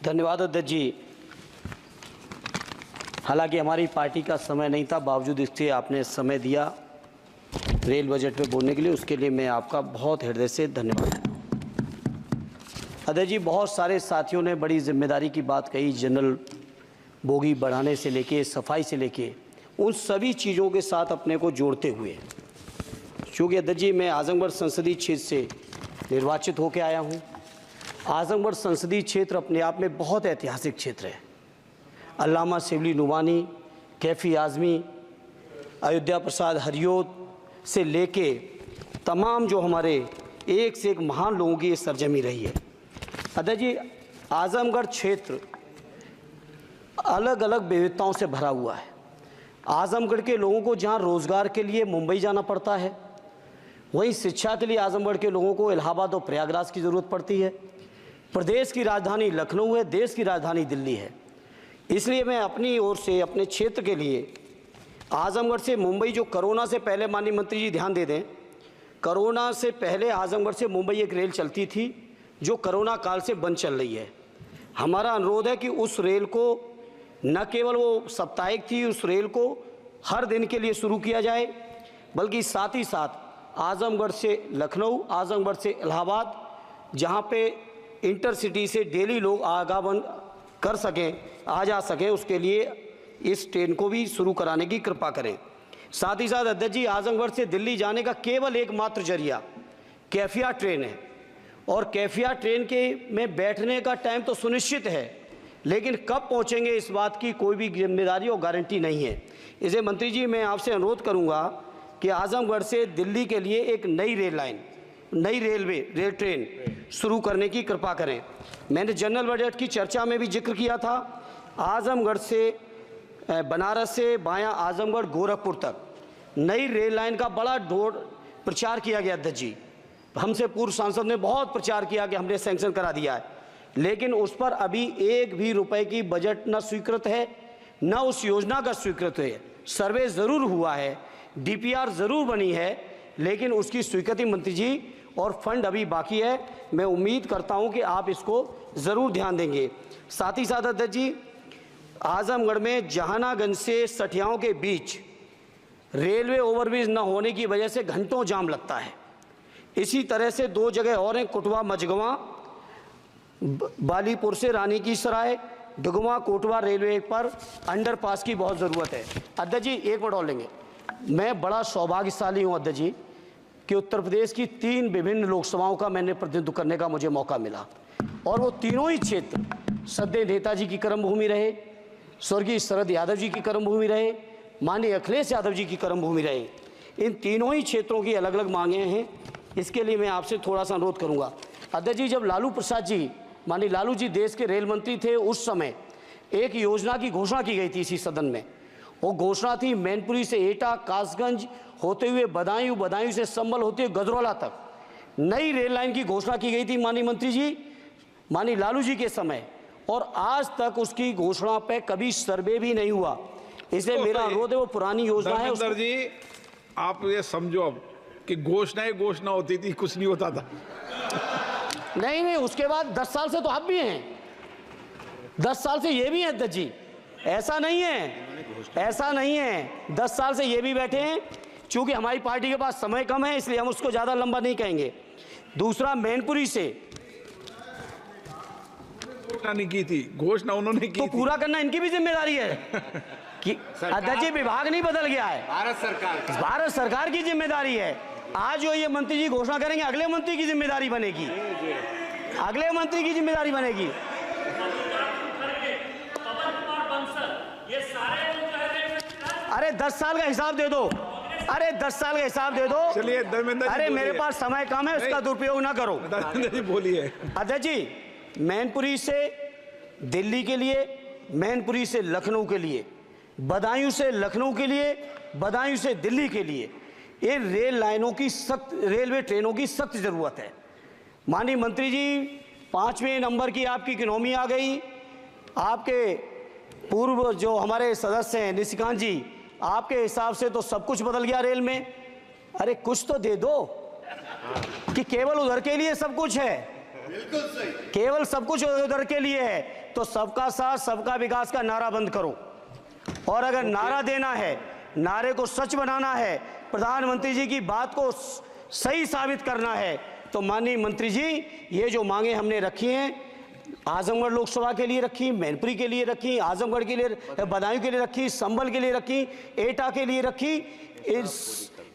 धन्यवाद अध्यक्ष जी। हालांकि हमारी पार्टी का समय नहीं था, बावजूद इसके आपने समय दिया रेल बजट पे बोलने के लिए, उसके लिए मैं आपका बहुत हृदय से धन्यवाद। अध्यक्ष जी, बहुत सारे साथियों ने बड़ी जिम्मेदारी की बात कही, जनरल बोगी बढ़ाने से लेके सफाई से लेके उन सभी चीज़ों के साथ अपने को जोड़ते हुए, क्योंकि अध्यक्ष जी मैं आजमगढ़ संसदीय क्षेत्र से निर्वाचित होकर आया हूँ। आजमगढ़ संसदीय क्षेत्र अपने आप में बहुत ऐतिहासिक क्षेत्र है। अल्लामा शिबली नुमानी, कैफ़ी आज़मी, अयोध्या प्रसाद हरियोत से लेके तमाम जो हमारे एक से एक महान लोगों की ये सरजमी रही है। अध्यक्ष जी, आजमगढ़ क्षेत्र अलग अलग विविधताओं से भरा हुआ है। आजमगढ़ के लोगों को जहाँ रोज़गार के लिए मुंबई जाना पड़ता है, वहीं शिक्षा के लिए आजमगढ़ के लोगों को इलाहाबाद और प्रयागराज की ज़रूरत पड़ती है। प्रदेश की राजधानी लखनऊ है, देश की राजधानी दिल्ली है। इसलिए मैं अपनी ओर से अपने क्षेत्र के लिए आजमगढ़ से मुंबई, जो कोरोना से पहले, माननीय मंत्री जी ध्यान दे दें, कोरोना से पहले आजमगढ़ से मुंबई एक रेल चलती थी जो कोरोना काल से बंद चल रही है। हमारा अनुरोध है कि उस रेल को न केवल वो साप्ताहिक थी, उस रेल को हर दिन के लिए शुरू किया जाए, बल्कि साथ ही साथ आजमगढ़ से लखनऊ, आजमगढ़ से इलाहाबाद, जहाँ पे इंटरसिटी से डेली लोग आवागमन कर सकें, आ जा सकें, उसके लिए इस ट्रेन को भी शुरू कराने की कृपा करें। साथ ही साथ अध्यक्ष जी, आजमगढ़ से दिल्ली जाने का केवल एकमात्र जरिया कैफिया ट्रेन है, और कैफिया ट्रेन के में बैठने का टाइम तो सुनिश्चित है, लेकिन कब पहुंचेंगे इस बात की कोई भी जिम्मेदारी और गारंटी नहीं है। इसलिए मंत्री जी मैं आपसे अनुरोध करूंगा कि आजमगढ़ से दिल्ली के लिए एक नई रेल लाइन, नई रेल ट्रेन शुरू करने की कृपा करें। मैंने जनरल बजट की चर्चा में भी जिक्र किया था, आजमगढ़ से बनारस से बायां आजमगढ़ गोरखपुर तक नई रेल लाइन का बड़ा प्रचार किया गया अध्यक्ष जी। हमसे पूर्व सांसद ने बहुत प्रचार किया कि हमने सैंक्शन करा दिया है, लेकिन उस पर अभी एक भी रुपए की बजट न स्वीकृत है, न उस योजना का स्वीकृत है। सर्वे ज़रूर हुआ है, डीपीआर ज़रूर बनी है, लेकिन उसकी स्वीकृति मंत्री जी और फंड अभी बाकी है। मैं उम्मीद करता हूं कि आप इसको ज़रूर ध्यान देंगे। साथ ही साथ अध्यक्ष जी, आजमगढ़ में जहानागंज से सठियाओं के बीच रेलवे ओवरब्रिज न होने की वजह से घंटों जाम लगता है। इसी तरह से दो जगह और हैं, कुटवा मझगवां, बालीपुर से रानी की सराय, डुगवा कोटवा रेलवे पर अंडरपास की बहुत ज़रूरत है। अध्यक्ष जी एक मिनट और लेंगे। मैं बड़ा सौभाग्यशाली हूँ अध्यक्ष जी कि उत्तर प्रदेश की 3 विभिन्न लोकसभाओं का मैंने प्रतिनिधित्व करने का मुझे मौका मिला, और वो तीनों ही क्षेत्र सदैव नेताजी की कर्मभूमि रहे, स्वर्गीय शरद यादव जी की कर्मभूमि रहे, माननीय अखिलेश यादव जी की कर्मभूमि रहे। इन तीनों ही क्षेत्रों की अलग अलग मांगें हैं। इसके लिए मैं आपसे थोड़ा सा अनुरोध करूंगा अध्यक्ष जी, जब लालू प्रसाद जी, माननीय लालू जी देश के रेल मंत्री थे, उस समय एक योजना की घोषणा की गई थी इसी सदन में। वो घोषणा थी मैनपुरी से एटा, कासगंज होते हुए बदायूं, बदायूं से संभल होते हुए गजरौला तक नई रेल लाइन की घोषणा की गई थी माननीय मंत्री जी, माननीय लालू जी के समय, और आज तक उसकी घोषणा पे कभी सर्वे भी नहीं हुआ। इसलिए मेरा अनुरोध है, वो पुरानी योजना है। धर्मेंद्र जी, आप ये समझो अब कि घोषणा होती थी, कुछ नहीं होता था। नहीं, उसके बाद 10 साल से तो आप भी हैं, 10 साल से ये भी हैं अध्यक्ष जी, ऐसा नहीं है 10 साल से ये भी बैठे हैं। चूंकि हमारी पार्टी के पास समय कम है, इसलिए हम उसको ज़्यादा लंबा नहीं कहेंगे। दूसरा, मैनपुरी से घोषणा नहीं की थी, घोषणा उन्होंने की तो पूरा करना इनकी भी जिम्मेदारी है कि अध्यक्ष जी, विभाग नहीं बदल गया है, भारत सरकार की जिम्मेदारी है। आज जो ये मंत्री जी घोषणा करेंगे, अगले मंत्री की जिम्मेदारी बनेगी, अगले मंत्री की जिम्मेदारी बनेगी। अरे 10 साल का हिसाब दे दो, अरे 10 साल का हिसाब दे दो। चलिए धर्मेंद्र जी, अरे मेरे पास समय कम है, उसका दुरुपयोग ना करो। धर्मेंद्र जी बोलिए। अध्यक्ष जी, मैनपुरी से दिल्ली के लिए, मैनपुरी से लखनऊ के लिए, बदायूं से लखनऊ के लिए, बदायूं से दिल्ली के लिए ये रेल लाइनों की सख्त, रेलवे ट्रेनों की सख्त ज़रूरत है। माननीय मंत्री जी, 5वें नंबर की आपकी इकोनॉमी आ गई। आपके पूर्व जो हमारे सदस्य हैं निशिकांत जी, आपके हिसाब से तो सब कुछ बदल गया रेल में। अरे कुछ तो दे दो कि केवल उधर के लिए सब कुछ है। केवल सब कुछ उधर के लिए है तो सबका साथ सबका विकास का नारा बंद करो। और अगर नारा देना है, नारे को सच बनाना है, प्रधानमंत्री जी की बात को सही साबित करना है, तो माननीय मंत्री जी ये जो मांगे हमने रखी हैं, आजमगढ़ लोकसभा के लिए रखी, मैनपुरी के लिए रखी, आजमगढ़ के लिए, बदायूं के लिए रखी, संभल के लिए रखी, एटा के लिए रखी,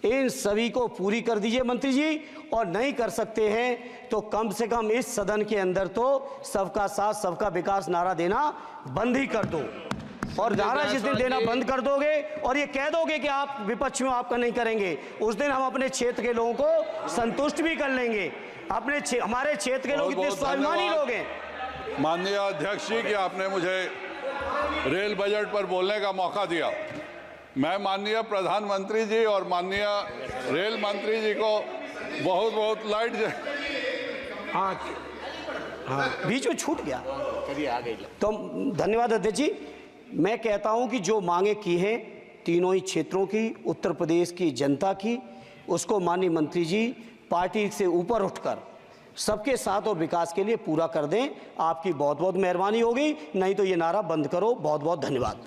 इन सभी को पूरी कर दीजिए मंत्री जी। और नहीं कर सकते हैं तो कम से कम इस सदन के अंदर तो सबका साथ सबका विकास नारा देना बंद ही कर दो। और नारा जिस दिन देना बंद कर दोगे और ये कह दोगे कि आप विपक्ष में आपका नहीं करेंगे, उस दिन हम अपने क्षेत्र के लोगों को संतुष्ट भी कर लेंगे। हमारे क्षेत्र के लोग इतने स्वाभिमानी लोग हैं। माननीय अध्यक्ष जी कि आपने मुझे रेल बजट पर बोलने का मौका दिया। मैं माननीय प्रधानमंत्री जी और माननीय रेल मंत्री जी को बहुत बहुत हाँ बीच में छूट गया, तो धन्यवाद अध्यक्ष जी। मैं कहता हूं कि जो मांगे की हैं तीनों ही क्षेत्रों की, उत्तर प्रदेश की जनता की, उसको माननीय मंत्री जी पार्टी से ऊपर उठकर सबके साथ और विकास के लिए पूरा कर दें। आपकी बहुत बहुत मेहरबानी होगी, नहीं तो ये नारा बंद करो। बहुत बहुत धन्यवाद।